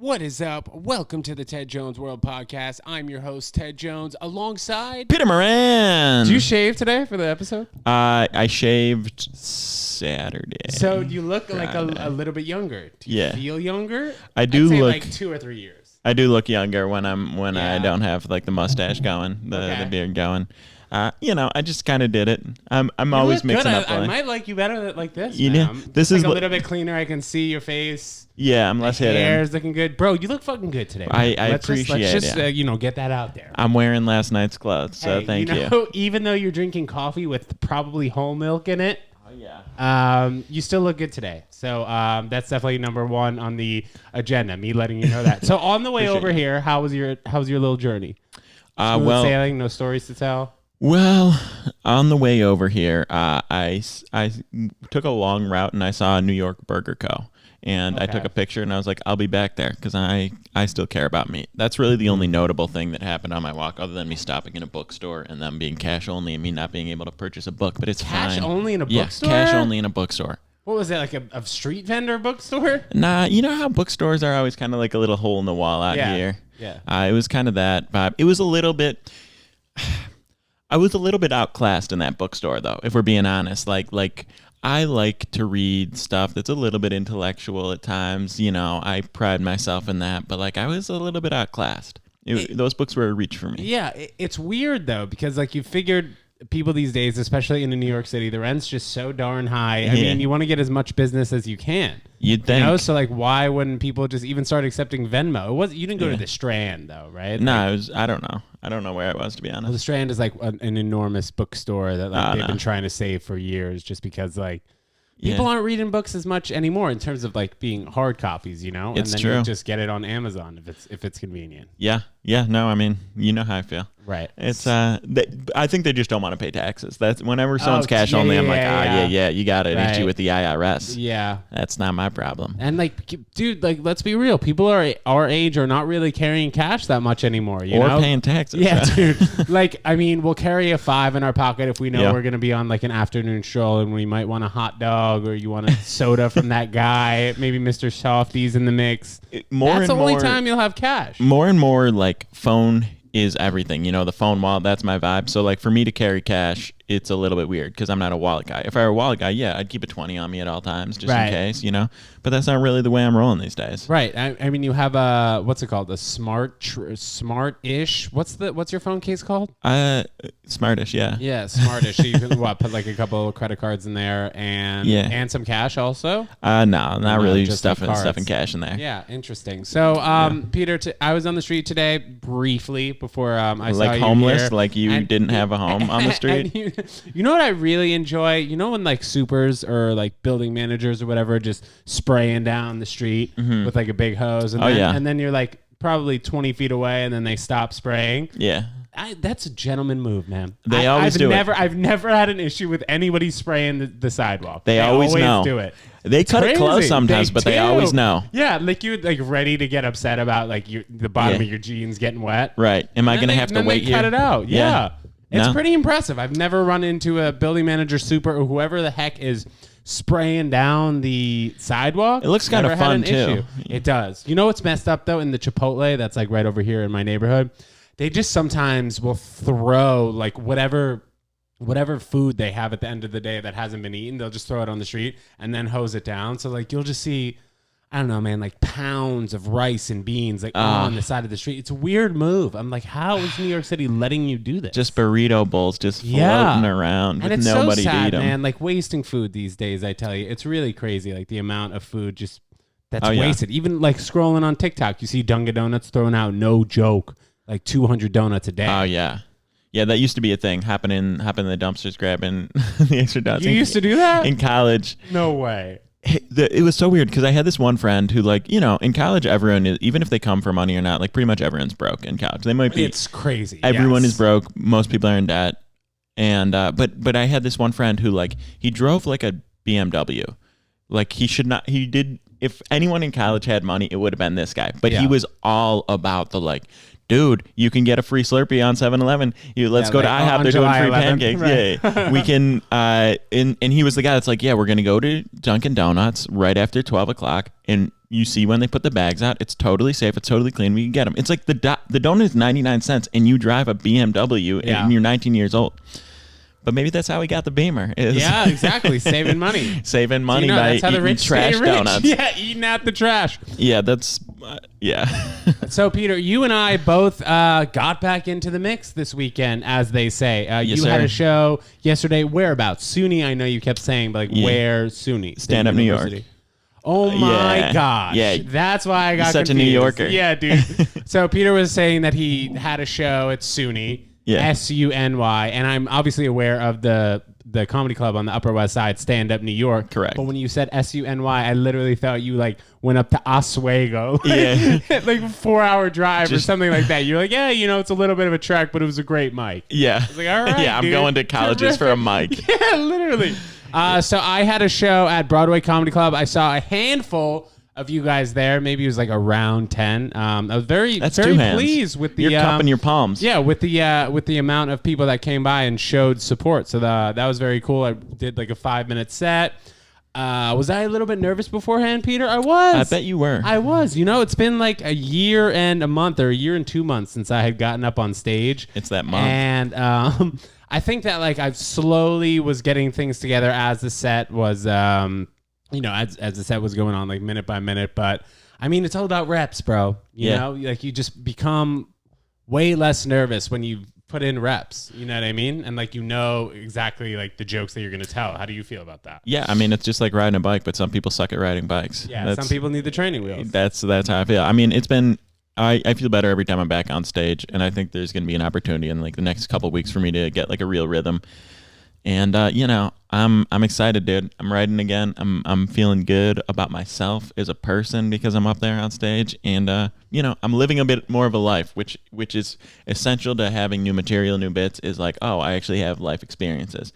What is up? Welcome to the Ted Jones World Podcast. I'm your host, Ted Jones, alongside Peter Moran. Did you shave today for the episode? I shaved Saturday. So you look like a little bit younger. Do you feel younger? I do I'd say look like 2 or 3 years. I do look younger when I don't have like the mustache going, the beard going. I just kind of did it. I'm always mixing up. I might like you better like this. Yeah, this is like a little bit cleaner. I can see your face. Yeah, I'm less hidden. Hair's looking good, bro. You look fucking good today. I appreciate it. Let's just get that out there. I'm wearing last night's clothes, so thank you. Even though you're drinking coffee with probably whole milk in it. Oh yeah. You still look good today. So that's definitely number one on the agenda. Me letting you know that. So on the way over here, how was your little journey? Smooth sailing, no stories to tell. Well, on the way over here, I took a long route and I saw a New York Burger Co. And I took a picture and I was like, I'll be back there because I still care about meat. That's really the only notable thing that happened on my walk, other than me stopping in a bookstore and them being cash only and me not being able to purchase a book. But it's cash fine. Only in a bookstore? Yeah, cash only in a bookstore. What was that, like a street vendor bookstore? Nah, you know how bookstores are always kind of like a little hole in the wall out here? Yeah. It was kind of that vibe. It was a little bit... I was a little bit outclassed in that bookstore, though, if we're being honest. Like I like to read stuff that's a little bit intellectual at times. You know, I pride myself in that. But, like, I was a little bit outclassed. Those books were a reach for me. Yeah, it's weird, though, because, like, you figured people these days, especially in New York City, the rent's just so darn high. I mean, you want to get as much business as you can. You'd think. You know? So, like, why wouldn't people just even start accepting Venmo? You didn't go to the Strand, though, right? No, I don't know. I don't know where I was, to be honest. Well, the Strand is like an enormous bookstore that they've been trying to save for years, just because like people aren't reading books as much anymore in terms of like being hard copies, you know. It's and then true. You just get it on Amazon if it's convenient. Yeah. No, I mean, you know how I feel. Right. It's I think they just don't want to pay taxes. That's whenever someone's cash only, I'm like, you got it. Issue with the IRS. Yeah. That's not my problem. And like, dude, like, let's be real. People our age are not really carrying cash that much anymore. You know? Paying taxes. Yeah, dude. Like, I mean, we'll carry a $5 in our pocket if we know we're going to be on like an afternoon stroll and we might want a hot dog or you want a soda from that guy. Maybe Mr. Softy's in the mix. That's the only time you'll have cash. More and more, like, phone is everything. You know, the phone wallet, that's my vibe. So, like, for me to carry cash, it's a little bit weird because I'm not a wallet guy. If I were a wallet guy, I'd keep a 20 on me at all times just in case, you know. But that's not really the way I'm rolling these days. Right. I mean, you have what's it called? A smart-ish. What's your phone case called? Smartish, yeah. Yeah, Smartish. So you can put like a couple of credit cards in there and some cash also? No, not really. Just stuffing cash in there. Yeah, interesting. So, Peter, I was on the street today briefly before I saw you like homeless, here. like you didn't have a home on the street. You know what I really enjoy? You know when like supers or like building managers or whatever just spraying down the street with like a big hose, and then you're like probably 20 feet away, and then they stop spraying. Yeah. That's a gentleman move, man. I've never had an issue with anybody spraying the sidewalk. They always know. Do it. They cut it close sometimes, but they always know. Yeah, like you're like ready to get upset about like the bottom of your jeans getting wet. Right. Am I going to have to wait here? Cut it out. Yeah. It's pretty impressive. I've never run into a building manager, super, or whoever the heck is spraying down the sidewalk. It looks kind of fun too. Issue. It does. You know what's messed up though? In the Chipotle that's like right over here in my neighborhood, they just sometimes will throw like whatever food they have at the end of the day that hasn't been eaten. They'll just throw it on the street and then hose it down. So like you'll just see, I don't know, man, like pounds of rice and beans like on the side of the street. It's a weird move. I'm like, how is New York City letting you do this? Just burrito bowls just floating around with nobody so sad, to eat them. Man, like wasting food these days, I tell you. It's really crazy, like the amount of food that's wasted. Even like scrolling on TikTok, you see Dunkin' Donuts throwing out, no joke, like 200 donuts a day. Oh, yeah. Yeah, that used to be a thing, hopping in the dumpsters, grabbing the extra donuts. You used to do that? In college. No way. It was so weird because I had this one friend who, like, you know, in college, everyone is, even if they come for money or not, like pretty much everyone's broke in college. They might be. It's crazy. Everyone is broke. Most people are in debt. And but I had this one friend who, like, he drove like a BMW. Like he did. If anyone in college had money, it would have been this guy. But he was all about the like, dude, you can get a free Slurpee on 7-Eleven. Let's go to IHOP. They're doing free 11th, pancakes. Right. Yeah, we can. And he was the guy that's like, yeah, we're gonna go to Dunkin' Donuts right after 12 o'clock, and you see when they put the bags out. It's totally safe. It's totally clean. We can get them. It's like the donut is 99 cents, and you drive a BMW, and you're 19 years old. But maybe that's how we got the Beamer. Yeah, exactly. Saving money. Saving money by that's how the eating rich trash stay rich. donuts. Yeah, eating out the trash. Yeah, that's yeah. So, Peter, you and I both got back into the mix this weekend, as they say. Yes, you sir. had a show yesterday. Whereabouts? SUNY, I know you kept saying, but where SUNY? Stand Up New York. Oh, my gosh. Yeah. That's why I got Such confused. a New Yorker. Yeah, dude. So, Peter was saying that he had a show at SUNY. Yeah. SUNY, and I'm obviously aware of the comedy club on the Upper West Side, Stand Up New York. Correct. But when you said SUNY, I literally thought you like went up to Oswego, Yeah. like a 4-hour drive or something like that. You're like, yeah, it's a little bit of a trek, but it was a great mic. Yeah. I was like, all right, yeah, I'm dude. going to colleges for a mic. Yeah, literally. So I had a show at Broadway Comedy Club. I saw a handful of you guys there. Maybe it was like around 10. I was very pleased with the You're cupping your palms. Yeah, with the amount of people that came by and showed support. So that was very cool. I did like a 5-minute set. Was I a little bit nervous beforehand, Peter? I was. I bet you were. I was. It's been like a year and a month or a year and 2 months since I had gotten up on stage. It's that month. And I think that like I slowly was getting things together as the set was as the set was going on, like minute by minute. But I mean, it's all about reps, bro. You know, like you just become way less nervous when you put in reps. You know what I mean? And like exactly like the jokes that you're gonna tell. How do you feel about that? Yeah, I mean, it's just like riding a bike, but some people suck at riding bikes. Yeah, some people need the training wheels. That's how I feel. I mean, it's been. I feel better every time I'm back on stage, and I think there's going to be an opportunity in like the next couple of weeks for me to get like a real rhythm. And I'm excited, dude. I'm writing again. I'm feeling good about myself as a person because I'm up there on stage, and I'm living a bit more of a life, which is essential to having new material, new bits. Is like, oh, I actually have life experiences.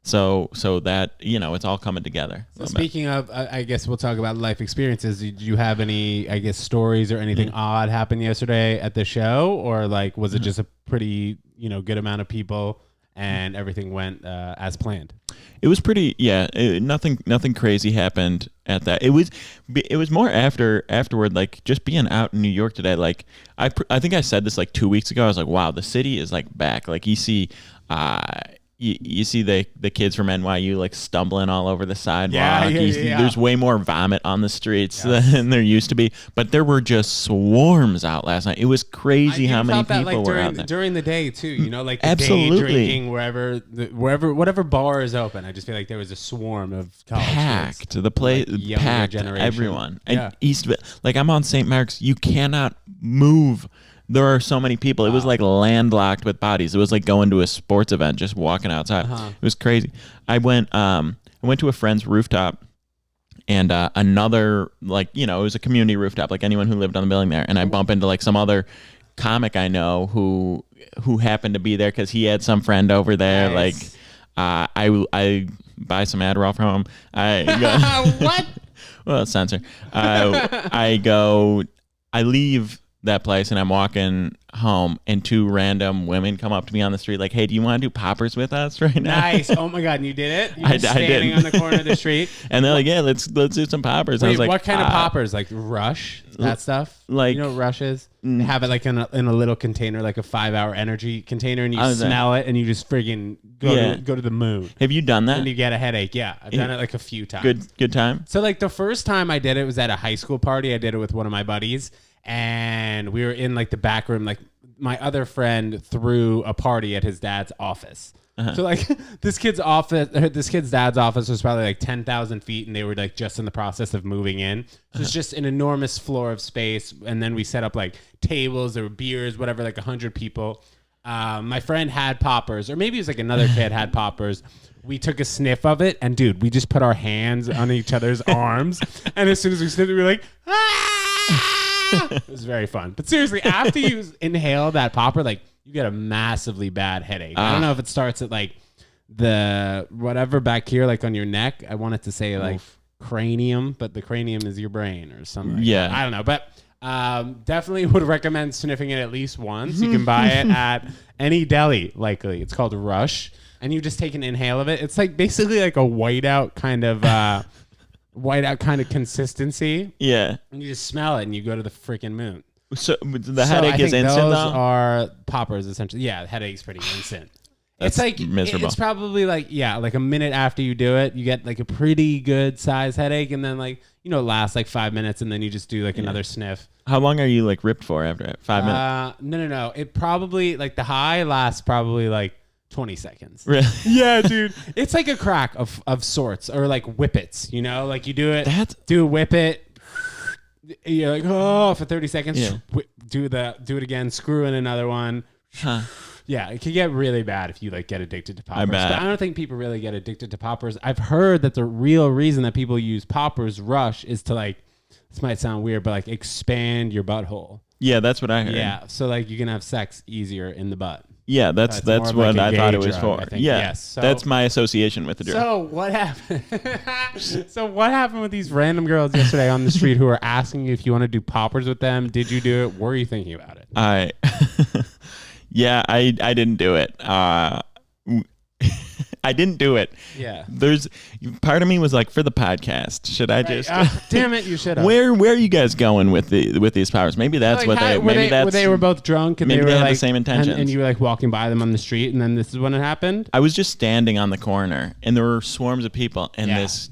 So that it's all coming together. So speaking of, I guess we'll talk about life experiences. Did you have any, I guess, stories or anything odd happen yesterday at the show, or like was it just a pretty good amount of people? And everything went as planned. It was pretty, nothing crazy happened at that. It was more afterward, like just being out in New York today. Like I think I said this like 2 weeks ago. I was like, wow, the city is like back. Like you see, you see the kids from NYU like stumbling all over the sidewalk. There's way more vomit on the streets than there used to be. But there were just swarms out last night. It was crazy how many people were out there during the day too. Like the absolutely day drinking whatever bar is open. I just feel like there was a swarm of college packed kids, the place, like packed generation. Everyone. And East, like I'm on St. Mark's. You cannot move. There are so many people. It was like landlocked with bodies. It was like going to a sports event, just walking outside. It was crazy. I went to a friend's rooftop, and another it was a community rooftop, like anyone who lived on the building there. And I bump into like some other comic I know who happened to be there because he had some friend over there. Nice. Like I buy some Adderall from him. What? Well, censor. I leave that place and I'm walking home and 2 random women come up to me on the street like, hey, do you want to do poppers with us right now? Nice. Oh my God. And you did it? You I standing did. on the corner of the street. And they're like, yeah, let's do some poppers. Wait, I was like, what kind of poppers? Like Rush? That stuff? Like, you know what Rush is? They have it like in a little container, like a 5-hour energy container, and you smell it and you just friggin' go to the moon. Have you done that? And you get a headache. Yeah. I've done it like a few times. Good time? So like the first time I did it was at a high school party. I did it with one of my buddies. And we were in like the back room. Like my other friend threw a party at his dad's office. So like this kid's dad's office was probably like 10,000 feet, and they were like just in the process of moving in. So it's just an enormous floor of space. And then we set up like tables, there were beers, whatever, like 100 people. My friend had poppers, or maybe it was like another kid had poppers. We took a sniff of it, and dude, we just put our hands on each other's arms. And as soon as we sniffed it, we were like, ah! It was very fun. But seriously, after you inhale that popper, like you get a massively bad headache. I don't know if it starts at like the whatever back here, like on your neck. I wanted to say like cranium, but the cranium is your brain or something. Like that. I don't know. But definitely would recommend sniffing it at least once. You can buy it at any deli, likely. It's called Rush. And you just take an inhale of it. It's like basically like a whiteout kind of whiteout kind of consistency. Yeah. And you just smell it and you go to the freaking moon. So the headache is instant those though? are poppers essentially. Yeah, the headache's pretty instant. It's like miserable. It's probably like like a minute after you do it, you get like a pretty good size headache, and then like it lasts like 5 minutes, and then you just do like another sniff. How long are you like ripped for after it? 5 minutes? No. It probably like the high lasts probably like 20 seconds. Really? Yeah, dude. It's like a crack of sorts, or like whippets. Like you do it, do a whippet. You're like for 30 seconds. Yeah. Do it again. Screw in another one. Huh. Yeah, it can get really bad if you like get addicted to poppers. I bet. But I don't think people really get addicted to poppers. I've heard that the real reason that people use poppers rush is to like, this might sound weird, but like expand your butthole. Yeah, that's what I heard. Yeah, so like you can have sex easier in the butt. Yeah, that's what like I thought it was drug, for. I think. Yeah, Yes. So, that's my association with the drug. So what happened? So what happened with these random girls yesterday on the street who were asking you if you want to do poppers with them? Did you do it? Were you thinking about it? Yeah, I didn't do it. I didn't do it. Yeah. There's part of me was like, for the podcast, should I just? Damn it, you should have. Where are you guys going with these powers? Maybe that's like, what they were both drunk and maybe they were had like the same intentions. and you were like walking by them on the street, and then this is when it happened. I was just standing on the corner, and there were swarms of people, and Yeah. this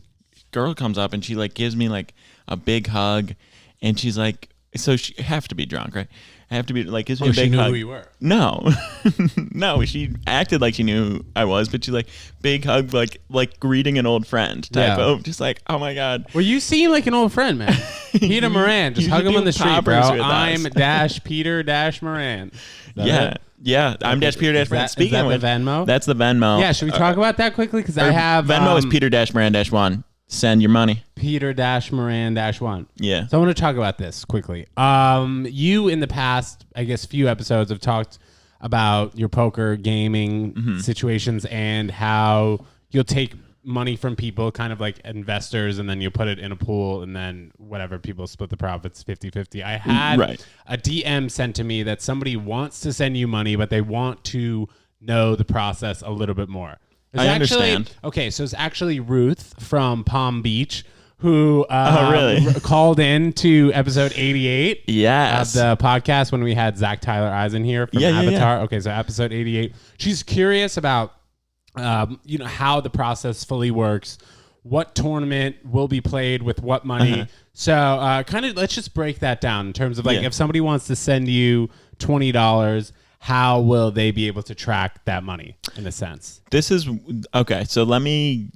girl comes up, and she like gives me like a big hug, and she's like, so she have to be drunk, right? I have to be like, gives me a big she knew hug. who you were. No, no, she acted like she knew who I was, but she like big hug, like greeting an old friend type of, just like, oh my God. Well, you seem like an old friend, man. Peter Moran, just hug him on the street, bro. I'm Dash Peter Dash Moran. Yeah. Yeah, I'm Dash Peter Dash Moran. Speaking of of the Venmo, that's the Venmo. Yeah, should we talk about that quickly? Because I have Venmo is Peter Dash Moran Dash 1. Send your money. Peter Dash Moran Dash 1. Yeah. So I want to talk about this quickly. You in the past, I guess, few episodes have talked about your poker gaming situations and how you'll take money from people, kind of like investors, and then you put it in a pool, and then whatever, people split the profits 50-50. I had a DM sent to me that somebody wants to send you money, but they want to know the process a little bit more. I understand. Okay, so it's actually Ruth from Palm Beach who called in to episode 88 yes. of the podcast when we had Zach Tyler Eisen here from Avatar. Yeah. Okay, so episode 88. She's curious about how the process fully works, what tournament will be played with what money. So kind of let's just break that down in terms of like if somebody wants to send you $20, how will they be able to track that money in a sense? This is okay. So let me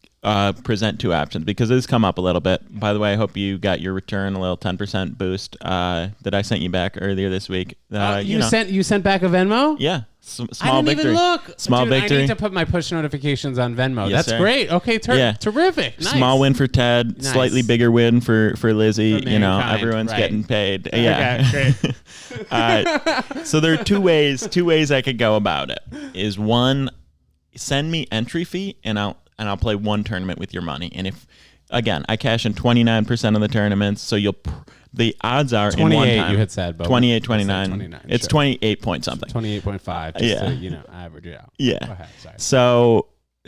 present two options because it has come up a little bit. By the way, I hope you got your return, a little 10% boost that I sent you back earlier this week. You sent back a Venmo? Yeah. Small I didn't victory. even look. Small victory. I need to put my push notifications on Venmo. Yes, That's sir. great. Okay, terrific. Nice. Small win for Ted. Nice. Slightly bigger win for Lizzie. For mankind, everyone's getting paid. Yeah. Okay, great. So there are two ways I could go about it. Is one, send me entry fee and I'll play one tournament with your money. And if again, I cash in 29% of the tournaments, so the odds are 28, in one time. You had said, but 28, 29. It's 28 point something. 28.5. Just to, average it out. Yeah. Go ahead, sorry.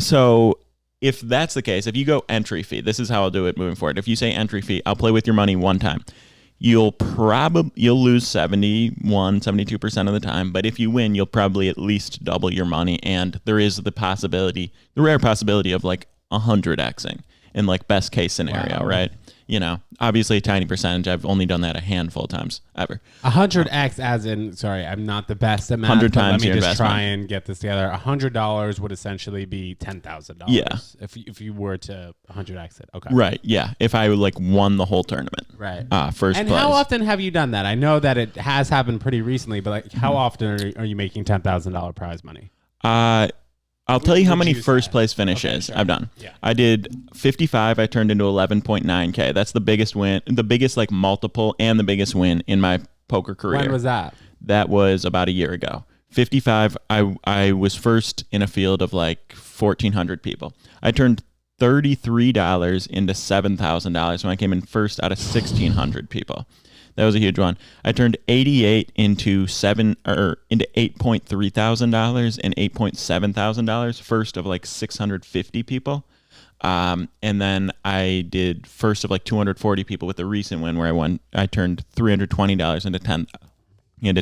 So if that's the case, if you go entry fee, this is how I'll do it moving forward. If you say entry fee, I'll play with your money one time. You'll lose 72% of the time, but if you win, you'll probably at least double your money, and there is the rare possibility of like 100xing in like best case scenario, right? Obviously a tiny percentage. I've only done that a handful of times ever. 100x as in, sorry, I'm not the best at math. 100 but times let me your just investment. try and get this together. $100 would essentially be $10,000. Yeah. If you were to 100x it. Okay. Right. Yeah. If I like won the whole tournament. Right. First and place. how often have you done that? I know that it has happened pretty recently, but like how often are you making $10,000 prize money? I'll tell you how many first place finishes I've done. Yeah. I did 55. I turned into 11.9K. That's the biggest win, the biggest like multiple and the biggest win in my poker career. When was that? That was about a year ago. 55. I was first in a field of like 1,400 people. I turned $33 into $7,000 when I came in first out of 1,600 people. That was a huge one. I turned 88 into $8.3 thousand and $8.7 thousand first of like 650 people. And then I did first of like 240 people with the recent win where I turned $320 into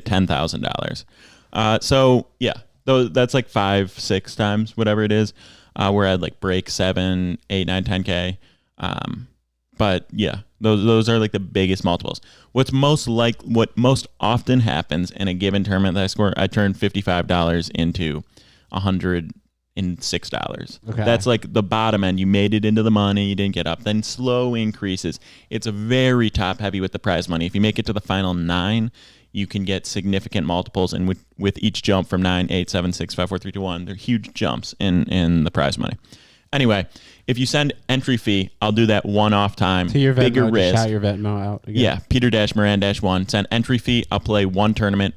$10,000. So yeah, that's like 5-6 times, whatever it is, where I'd like break 7, 8, 9, 10K. But yeah, those are like the biggest multiples. What most often happens in a given tournament that I score, I turn $55 into $106. Okay. That's like the bottom end. You made it into the money, you didn't get up. Then slow increases. It's a very top heavy with the prize money. If you make it to the final 9, you can get significant multiples, and with each jump from 9, 8, 7, 6, 5, 4, 3, 2, 1, they're huge jumps in the prize money. Anyway, if you send entry fee, I'll do that one-off time. To your Venmo, bigger risk. Shout your Venmo out again. Yeah, Peter-Moran-1. Send entry fee. I'll play one tournament.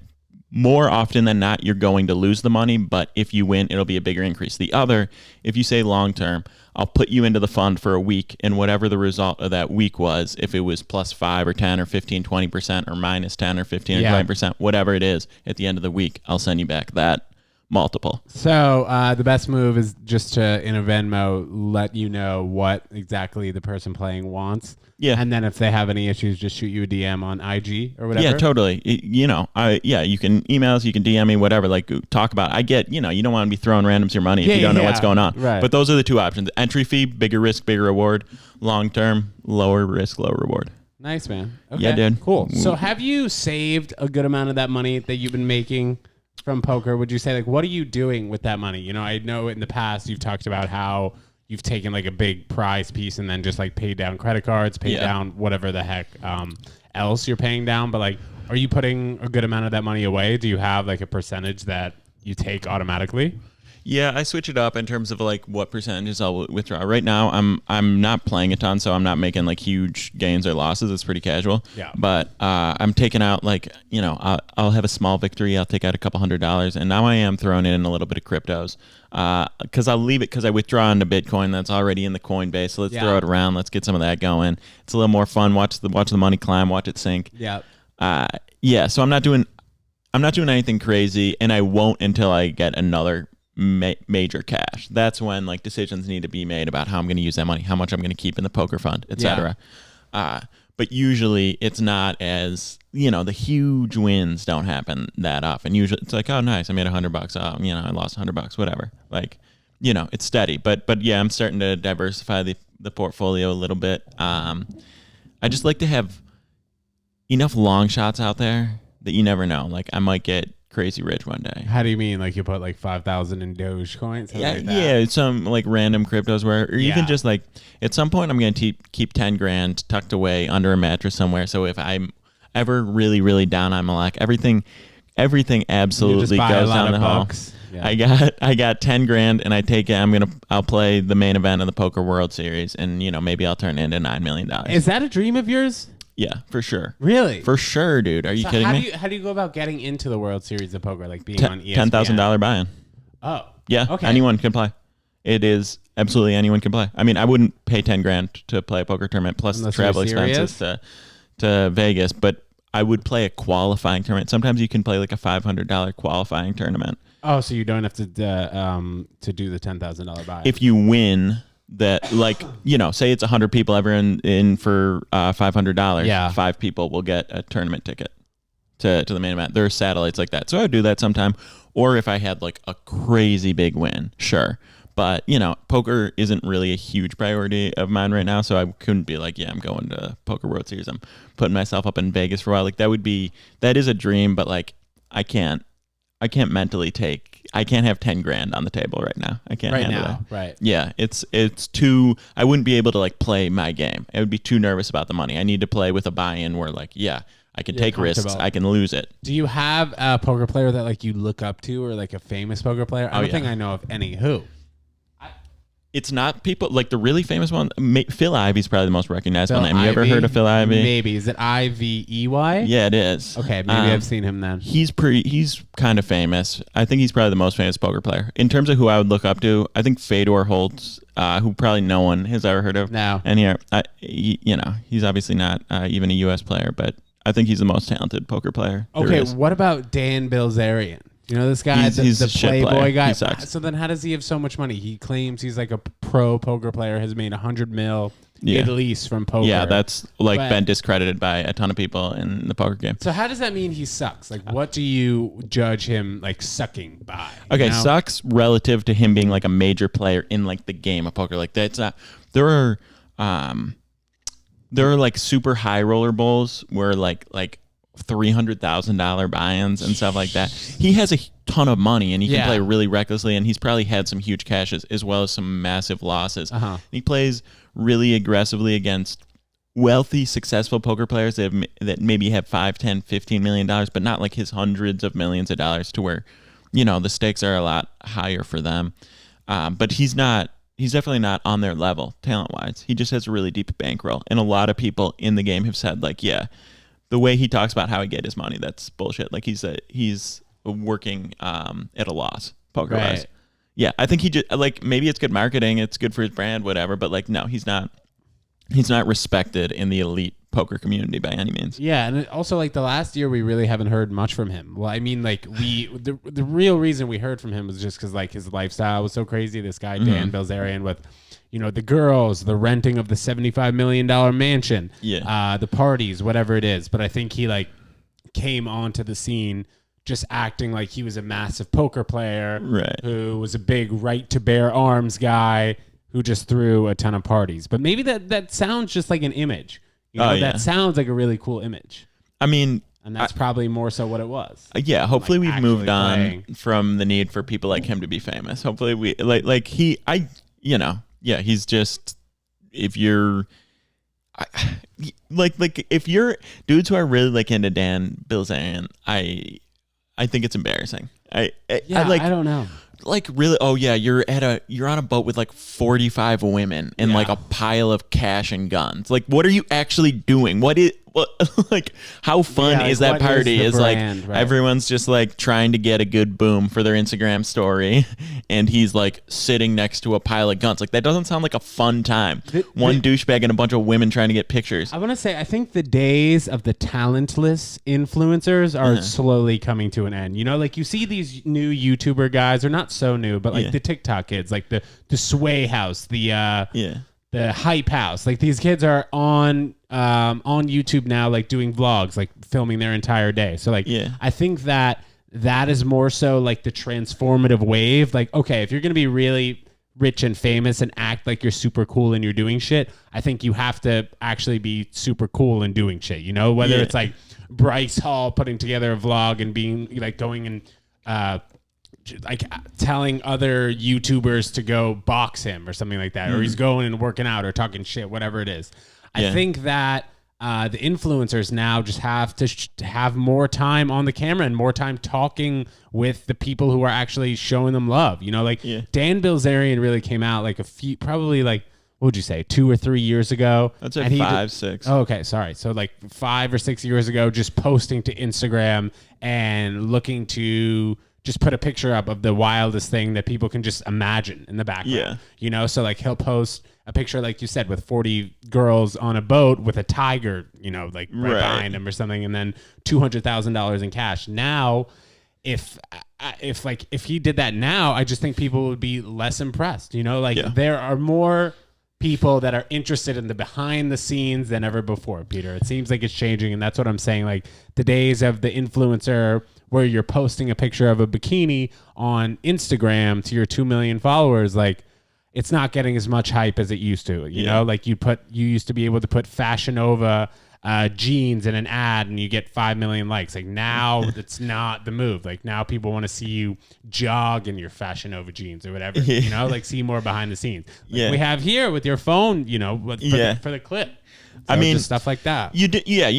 More often than not, you're going to lose the money, but if you win, it'll be a bigger increase. The other, if you say long-term, I'll put you into the fund for a week, and whatever the result of that week was, if it was plus 5 or 10 or 15, 20%, or minus 10 or 15 or 20%, whatever it is, at the end of the week, I'll send you back that multiple. So the best move is just to, in a Venmo, let you know what exactly the person playing wants. Yeah. And then if they have any issues, just shoot you a DM on IG or whatever. Yeah, totally. You can email us, you can DM me, whatever, like talk about it. I get, you don't want to be throwing randoms your money if you don't know what's going on. Right. But those are the two options. Entry fee, bigger risk, bigger reward. Long term, lower risk, lower reward. Nice, man. Okay. Yeah, dude. Cool. So have you saved a good amount of that money that you've been making from poker? Would you say, like, what are you doing with that money? I know in the past you've talked about how you've taken like a big prize piece and then just like paid down credit cards, paid down whatever the heck else you're paying down. But like, are you putting a good amount of that money away? Do you have like a percentage that you take automatically? Yeah, I switch it up in terms of like what percentages I'll withdraw. Right now, I'm not playing a ton, so I'm not making like huge gains or losses. It's pretty casual. Yeah. But I'm taking out like I'll have a small victory. I'll take out a couple $100, and now I am throwing in a little bit of cryptos because I'll leave it because I withdraw into Bitcoin that's already in the Coinbase. So let's throw it around. Let's get some of that going. It's a little more fun. Watch the money climb. Watch it sink. Yeah. So I'm not doing anything crazy, and I won't until I get another major cash. That's when like decisions need to be made about how I'm going to use that money, how much I'm going to keep in the poker fund, etc. But usually it's not as the huge wins don't happen that often. Usually it's like, oh nice, I made $100. Oh, I lost $100, whatever. Like it's steady. But yeah, I'm starting to diversify the portfolio a little bit. I just like to have enough long shots out there that you never know. Like I might get crazy rich one day. How do you mean? Like you put like 5,000 in Dogecoin? Yeah, some like random cryptos or even just like at some point I'm going to keep 10 grand tucked away under a mattress somewhere. So if I'm ever really, really down on my luck, everything absolutely goes down the hole. Yeah. I got 10 grand and I take it. I'll play the main event of the Poker World Series and maybe I'll turn it into $9 million. Is that a dream of yours? Yeah, for sure. Really? For sure, dude. Are you kidding me? How do you go about getting into the World Series of Poker? Like being on ESPN? $10,000 buy-in. Oh. Yeah. Okay. Anyone can play. It is absolutely anyone can play. I mean, I wouldn't pay 10 grand to play a poker tournament plus the travel expenses to Vegas, but I would play a qualifying tournament. Sometimes you can play like a $500 qualifying tournament. Oh, so you don't have to do the $10,000 buy. If you win that, like, say it's 100 people ever in for $500. Yeah. 5 people will get a tournament ticket to the main event. There are satellites like that. So I would do that sometime. Or if I had like a crazy big win, sure. But, poker isn't really a huge priority of mine right now. So I couldn't be like, yeah, I'm going to Poker World Series. I'm putting myself up in Vegas for a while. Like that is a dream, but like I can't mentally I can't have 10 grand on the table right now. I can't handle that. Right. Yeah. It's too, I wouldn't be able to like play my game. I would be too nervous about the money. I need to play with a buy-in where like, yeah, I can take risks. I can lose it. Do you have a poker player that like you look up to or like a famous poker player? I don't think I know of any. Who? It's not people like the really famous one. Phil Ivey's probably the most recognizable name. You ever heard of Phil Ivey? Maybe. Is it Ivey? Yeah, it is. Okay, maybe I've seen him then. He's kind of famous. I think he's probably the most famous poker player. In terms of who I would look up to, I think Fedor Holtz, who probably no one has ever heard of. No. And he's obviously not even a U.S. player, but I think he's the most talented poker player. Okay, what about Dan Bilzerian? You know this guy, He's the a shit Playboy player. guy. He sucks. So then, how does he have so much money? He claims he's like a pro poker player, has made $100 million Yeah. at least from poker. Yeah, that's like But- been discredited by a ton of people in the poker game. So how does that mean he sucks? Like, what do you judge him like sucking by? Okay, you know? sucks relative to him being like a major player in like the game of poker. Like that's not. There are like super high roller bowls where like $300,000 buy-ins and stuff like that. He has a ton of money and he can play really recklessly, and he's probably had some huge cashes as well as some massive losses. He plays really aggressively against wealthy, successful poker players that maybe have $5, $10, $15 million, but not like his hundreds of millions of dollars, to where, you know, the stakes are a lot higher for them. But he's definitely not on their level talent-wise. He just has a really deep bankroll, and a lot of people in the game have said like, yeah, the way he talks about how he get his money, that's bullshit. Like he's working at a loss poker wise. Right. Yeah, I think he just like, maybe it's good marketing, it's good for his brand, whatever. But like, no, he's not respected in the elite poker community by any means. Yeah, and also like the last year we really haven't heard much from him. Well, I mean, like the real reason we heard from him was just because like his lifestyle was so crazy. This guy Dan Bilzerian with, you know, the girls, the renting of the $75 million mansion, the parties, whatever it is. But I think he like came onto the scene just acting like he was a massive poker player, Right. who was a big right to bear arms guy who just threw a ton of parties. But maybe that sounds just like an image. You know, that sounds like a really cool image. I mean, and that's probably more so what it was. Yeah, hopefully Like we've moved on playing. from the need for people like him to be famous. Hopefully we he's just, if you're if you're dudes who are really like into Dan Bilzerian, I think it's embarrassing. I don't know. Like really, oh yeah, you're on a boat with like 45 women and like a pile of cash and guns. Like, what are you actually doing? Like, how fun is that party? Is brand, like right? everyone's just like trying to get a good boom for their Instagram story, and he's like sitting next to a pile of guns. Like, that doesn't sound like a fun time. One douchebag and a bunch of women trying to get pictures. I want to say, I think the days of the talentless influencers are slowly coming to an end. You know, like you see these new YouTuber guys, or not so new, but like the TikTok kids, like the Sway House, the Hype House. Like these kids are on YouTube now, like doing vlogs, like filming their entire day. So like, I think that is more so like the transformative wave. Like, okay, if you're going to be really rich and famous and act like you're super cool and you're doing shit, I think you have to actually be super cool and doing shit, you know, whether it's like Bryce Hall putting together a vlog and being like going and, like telling other YouTubers to go box him or something like that, or he's going and working out or talking shit, whatever it is. I think that the influencers now just have to have more time on the camera and more time talking with the people who are actually showing them love. You know, like Dan Bilzerian really came out like probably like, what would you say, 2 or 3 years ago? I'd say 5, 6. Oh, okay, sorry. So like 5 or 6 years ago, just posting to Instagram and looking to just put a picture up of the wildest thing that people can just imagine in the background. Yeah. You know, so like he'll post a picture, like you said, with 40 girls on a boat with a tiger, you know, like right behind him or something, and then $200,000 in cash. Now, if he did that now, I just think people would be less impressed. You know, like there are more people that are interested in the behind the scenes than ever before, Peter. It seems like it's changing, and that's what I'm saying. Like the days of the influencer where you're posting a picture of a bikini on Instagram to your 2 million followers, like it's not getting as much hype as it used to. You know, like you used to be able to put Fashion Nova jeans in an ad and you get 5 million likes. Like now it's not the move. Like now people want to see you jog in your Fashion Nova jeans or whatever, you know, like see more behind the scenes. Like we have here with your phone, you know, for the clip. So I mean, just stuff like that. You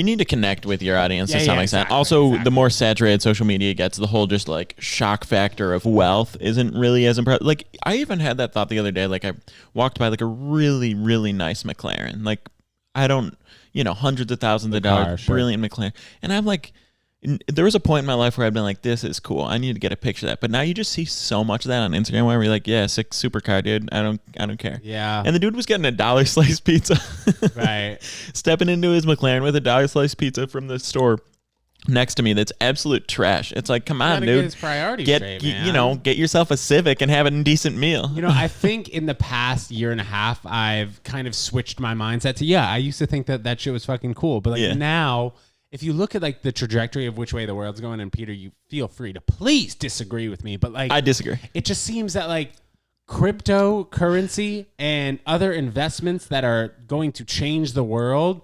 need to connect with your audience to some extent. Also, the more saturated social media gets, the whole just like shock factor of wealth isn't really as impressive. Like I even had that thought the other day. Like I walked by like a really, really nice McLaren. Like I don't, hundreds of thousands of dollars, brilliant McLaren. And I'm like, there was a point in my life where I'd been like, this is cool. I need to get a picture of that. But now you just see so much of that on Instagram where you're like, yeah, sick supercar, dude. I don't care. Yeah. And the dude was getting a $1 slice pizza. Right. Stepping into his McLaren with a $1 slice pizza from the store next to me that's absolute trash. It's like, come on, Gotta get dude. his priorities straight, man. Get yourself a Civic and have a decent meal. I think in the past year and a half, I've kind of switched my mindset to, I used to think that shit was fucking cool. But now, if you look at like the trajectory of which way the world's going, and Peter, you feel free to please disagree with me. But like, I disagree. It just seems that like cryptocurrency and other investments that are going to change the world,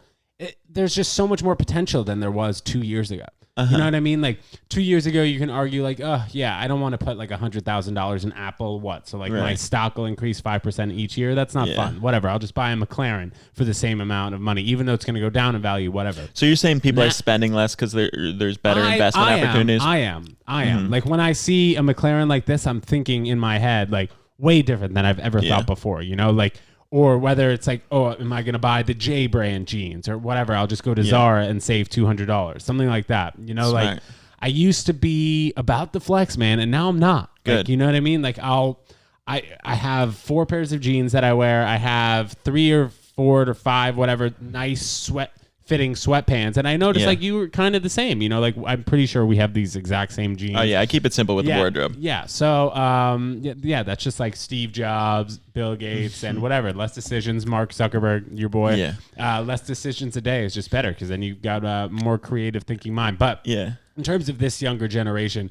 there's just so much more potential than there was 2 years ago. You know what I mean? Like 2 years ago, you can argue like, oh yeah, I don't want to put like $100,000 in Apple. So like my stock will increase 5% each year. That's not fun. Whatever. I'll just buy a McLaren for the same amount of money, even though it's going to go down in value. Whatever. So you're saying people are spending less because there's better investment opportunities? I am. Like when I see a McLaren like this, I'm thinking in my head like way different than I've ever thought before. Like. Or whether it's like, oh, am I going to buy the J brand jeans or whatever? I'll just go to Zara and save $200, something like that. Smart. Like I used to be about the flex, man, and now I'm not. Good. Like, you know what I mean? Like I have 4 pairs of jeans that I wear. I have 3 or 4 or 5, whatever, nice fitting sweatpants, and I noticed like you were kind of the same. Like I'm pretty sure we have these exact same jeans. Oh yeah, I keep it simple with the wardrobe. Yeah. So that's just like Steve Jobs, Bill Gates, and whatever. Less decisions, Mark Zuckerberg, your boy. Yeah. Less decisions a day is just better because then you've got a more creative thinking mind. But in terms of this younger generation,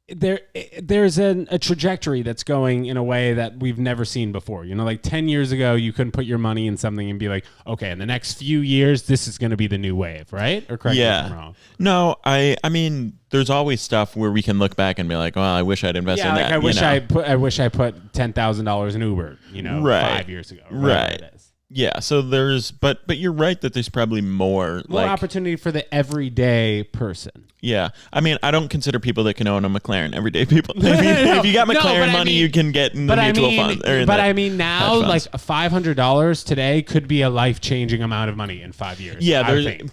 there's a trajectory that's going in a way that we've never seen before. Like 10 years ago, you couldn't put your money in something and be like, okay, in the next few years, this is going to be the new wave, right? Or correct me if I'm wrong. No, I mean, there's always stuff where we can look back and be like, well, I wish I'd invested in that. I wish I put $10,000 in Uber, 5 years ago. Right. It is. Yeah, so but you're right that there's probably more opportunity for the everyday person. Yeah, I mean, I don't consider people that can own a McLaren everyday people. If you got McLaren money, you can get in the mutual fund. But I mean, now like $500 today could be a life-changing amount of money in 5 years. Yeah,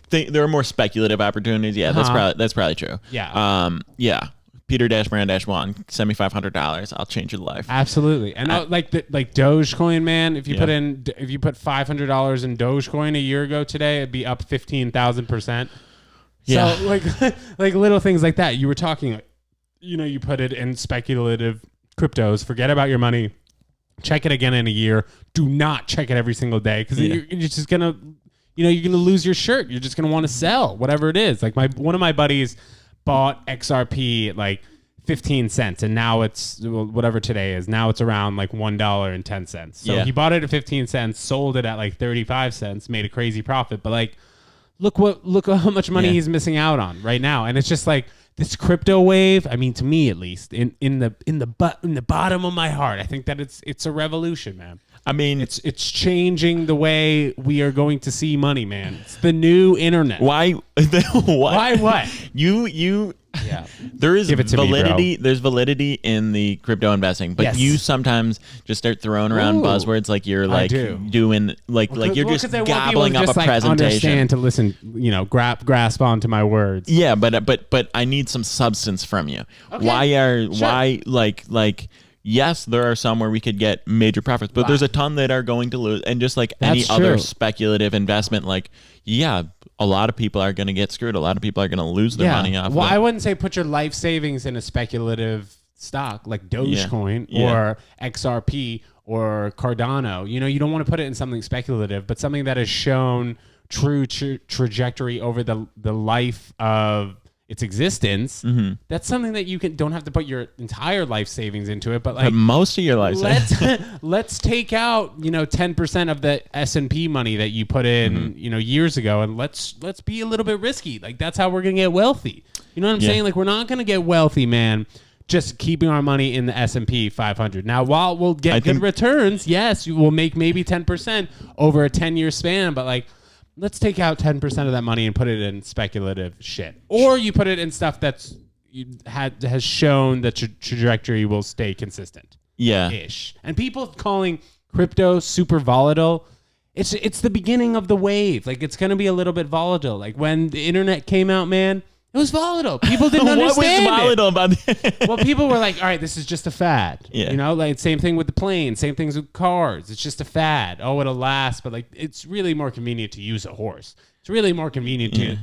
there are more speculative opportunities. Yeah, that's probably true. Yeah. Yeah. Peter-Brand-1, send me $500. I'll change your life. Absolutely. And like Dogecoin, man, if you put $500 in Dogecoin a year ago today, it'd be up 15,000%. Yeah. So like little things like that. You were talking, you put it in speculative cryptos. Forget about your money. Check it again in a year. Do not check it every single day because you're just gonna, you're gonna lose your shirt. You're just gonna want to sell whatever it is. Like one of my buddies bought XRP at like 15 cents and now it's whatever today is. Now it's around like $1.10. So he bought it at 15 cents, sold it at like 35 cents, made a crazy profit. But like, look how much money he's missing out on right now. And it's just like this crypto wave. I mean, to me at least, in the bottom of my heart, I think that it's a revolution, man. I mean, it's changing the way we are going to see money, man. It's the new internet. Why? Why what? Yeah. There is validity. There's validity in the crypto investing, but you sometimes just start throwing around buzzwords like you're like doing like you're just gobbling up a presentation. Understand to listen, grasp onto my words. Yeah, but I need some substance from you. Okay. Yes, there are some where we could get major profits, but there's a ton that are going to lose. And just like any other speculative investment, a lot of people are going to get screwed. A lot of people are going to lose their money off. Well, I wouldn't say put your life savings in a speculative stock like Dogecoin or XRP or Cardano. You don't want to put it in something speculative, but something that has shown true trajectory over the life of its existence. Mm-hmm. That's something that you don't have to put your entire life savings into it, but most of your life savings. Let's take out 10% of the S&P money that you put in years ago, and let's be a little bit risky. Like that's how we're gonna get wealthy. You know what I'm saying? Like we're not gonna get wealthy, man, just keeping our money in the S&P 500. Now, while we'll get good returns, yes, we'll make maybe 10% over a 10-year span, but let's take out 10% of that money and put it in speculative shit. Or you put it in stuff has shown that your trajectory will stay consistent. Yeah. Ish. And people calling crypto super volatile, it's the beginning of the wave. Like it's going to be a little bit volatile. Like when the internet came out, man, it was volatile. People didn't understand what was volatile about it? Well, people were like, all right, this is just a fad. Yeah. Same thing with the plane, same things with cars. It's just a fad. Oh, it'll last. But it's really more convenient to use a horse It's really more convenient to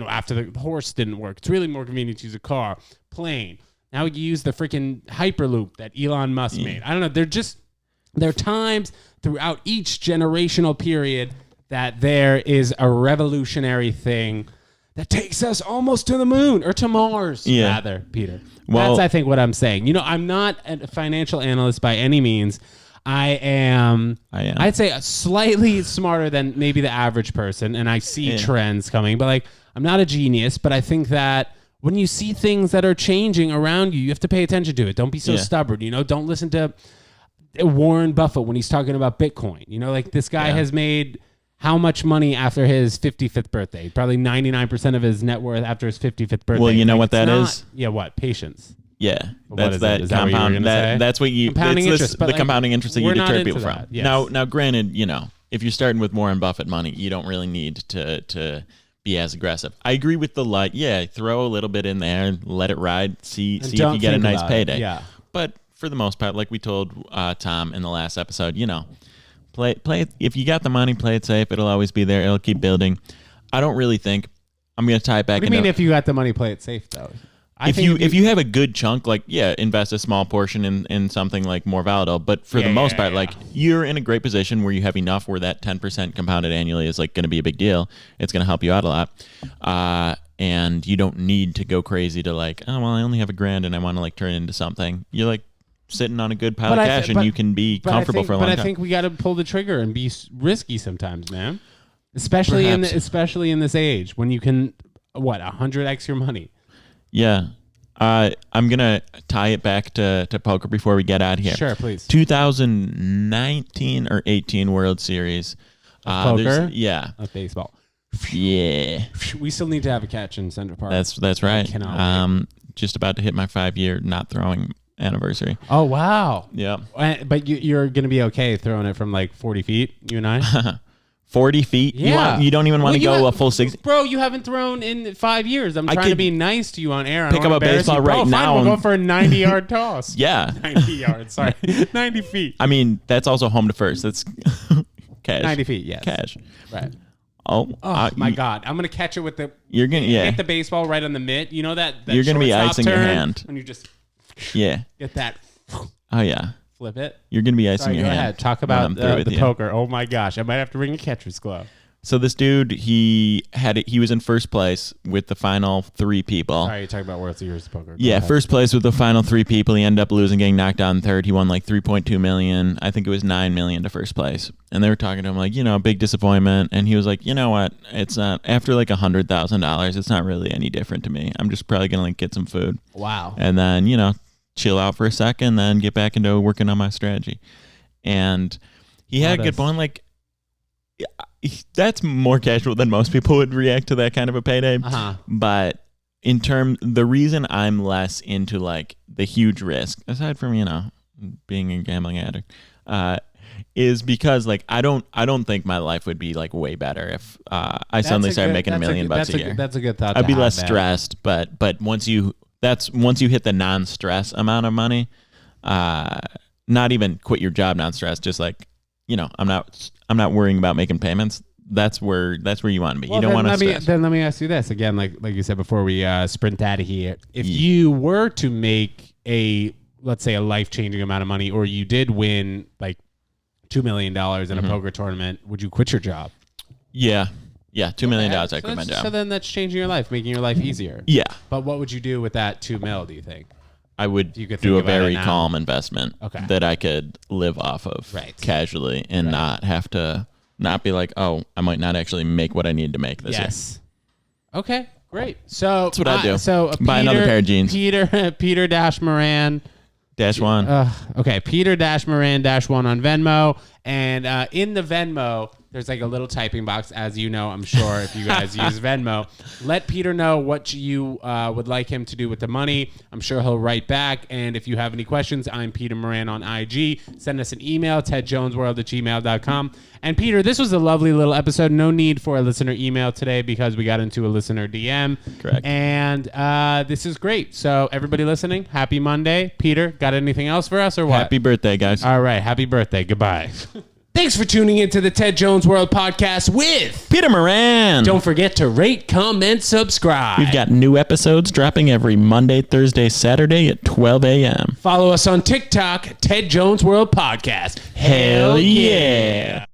after the horse didn't work. It's really more convenient to use a car, plane. Now you use the freaking Hyperloop that Elon Musk made. I don't know. There are times throughout each generational period that there is a revolutionary thing that takes us almost to the moon or to Mars, rather, Peter. Well, that's, I think, what I'm saying. I'm not a financial analyst by any means. I am. I'd say slightly smarter than maybe the average person, and I see trends coming. But I'm not a genius, but I think that when you see things that are changing around you, you have to pay attention to it. Don't be so stubborn. Don't listen to Warren Buffett when he's talking about Bitcoin. This guy has made how much money after his 55th birthday? Probably 99% of his net worth after his 55th birthday. Well, you know what that is? Yeah, what? Patience. Yeah, that's that compound. That's what you. Compounding interest. The compounding interest that you deter people from. Yes. Now, granted, if you're starting with Warren Buffett money, you don't really need to be as aggressive. I agree with the throw a little bit in there and let it ride. See if you get a nice payday. Yeah. But for the most part, like we told Tom in the last episode, play it. If you got the money, play it safe. It'll always be there. It'll keep building. I don't really think I'm going to tie it back. What do you mean if you got the money, play it safe though? If you have a good chunk, invest a small portion in something more volatile. But for the most part, you're in a great position where you have enough where that 10% compounded annually is going to be a big deal. It's going to help you out a lot. And you don't need to go crazy to I only have $1,000 and I want to turn it into something. You're sitting on a good pile of cash and you can be comfortable for a long time. But I think we got to pull the trigger and be risky sometimes, man. Especially in this age when you can 100x your money. Yeah. I'm going to tie it back to poker before we get out of here. Sure, please. 2019 or 18 World Series. Poker? Yeah. Of baseball. Yeah. We still need to have a catch in Central Park. That's right. Just about to hit my 5-year not throwing anniversary. Oh, wow. Yeah. But you're going to be okay throwing it from 40 feet, you and I? 40 feet? Yeah. You don't even want to go a full 60? Bro, you haven't thrown in 5 years. I'm trying to be nice to you on air. Pick up a baseball right now. Fine, we'll go for a 90-yard toss. Yeah. 90 yards, sorry. 90 feet. I mean, that's also home to first. That's cash. 90 feet, yes. Cash. Right. Oh my God. I'm going to catch it with the... You're going to, hit the baseball right on the mitt. You know that you're going to be icing your hand. When you just... Yeah. Get that... Oh, yeah. Flip it. You're going to be icing your hand. Go ahead. Talk about the poker. Oh, my gosh. I might have to bring a catcher's glove. So this dude, he was in first place with the final 3 people. Sorry, you're talking about World Series poker. Yeah, first place with the final 3 people. He ended up losing, getting knocked out in third. He won $3.2 million. I think it was $9 million to first place. And they were talking to him big disappointment. And he was like, you know what? It's not, after $100,000, it's not really any different to me. I'm just probably going to get some food. Wow. And then, chill out for a second, then get back into working on my strategy. And he had a good point. That's more casual than most people would react to that kind of a payday. But the reason I'm less into the huge risk, aside from being a gambling addict, is because I don't think my life would be way better if I suddenly started making $1 million a year. That's a good thought. I'd be less stressed, but once you hit the non-stress amount of money, not even quit your job non-stress, just I'm not worrying about making payments. That's where you want to be. You don't want to stress. Then let me ask you this again, like you said before we sprint out of here. If you were to make let's say a life-changing amount of money, or you did win $2 million in a poker tournament, would you quit your job? Yeah, $2 million. I quit my job. So then that's changing your life, making your life easier. Yeah. But what would you do with that $2 million? Do you think? I would do a very calm investment that I could live off of casually and not have to be like, oh, I might not actually make what I need to make this year. Okay, great. So that's what I do. So buy another pair of jeans. Peter Dash Moran. -1. Okay, Peter Dash Moran -1 on Venmo. And in the Venmo, there's a little typing box, as you know, I'm sure, if you guys use Venmo. Let Peter know what you would like him to do with the money. I'm sure he'll write back. And if you have any questions, I'm Peter Moran on IG. Send us an email, tedjonesworld@gmail.com. And Peter, this was a lovely little episode. No need for a listener email today because we got into a listener DM. Correct. And this is great. So everybody listening, happy Monday. Peter, got anything else for us or what? Happy birthday, guys. All right. Happy birthday. Goodbye. Thanks for tuning into the Ted Jones World Podcast with Peter Moran. Don't forget to rate, comment, subscribe. We've got new episodes dropping every Monday, Thursday, Saturday at 12 a.m. Follow us on TikTok, Ted Jones World Podcast. Hell yeah.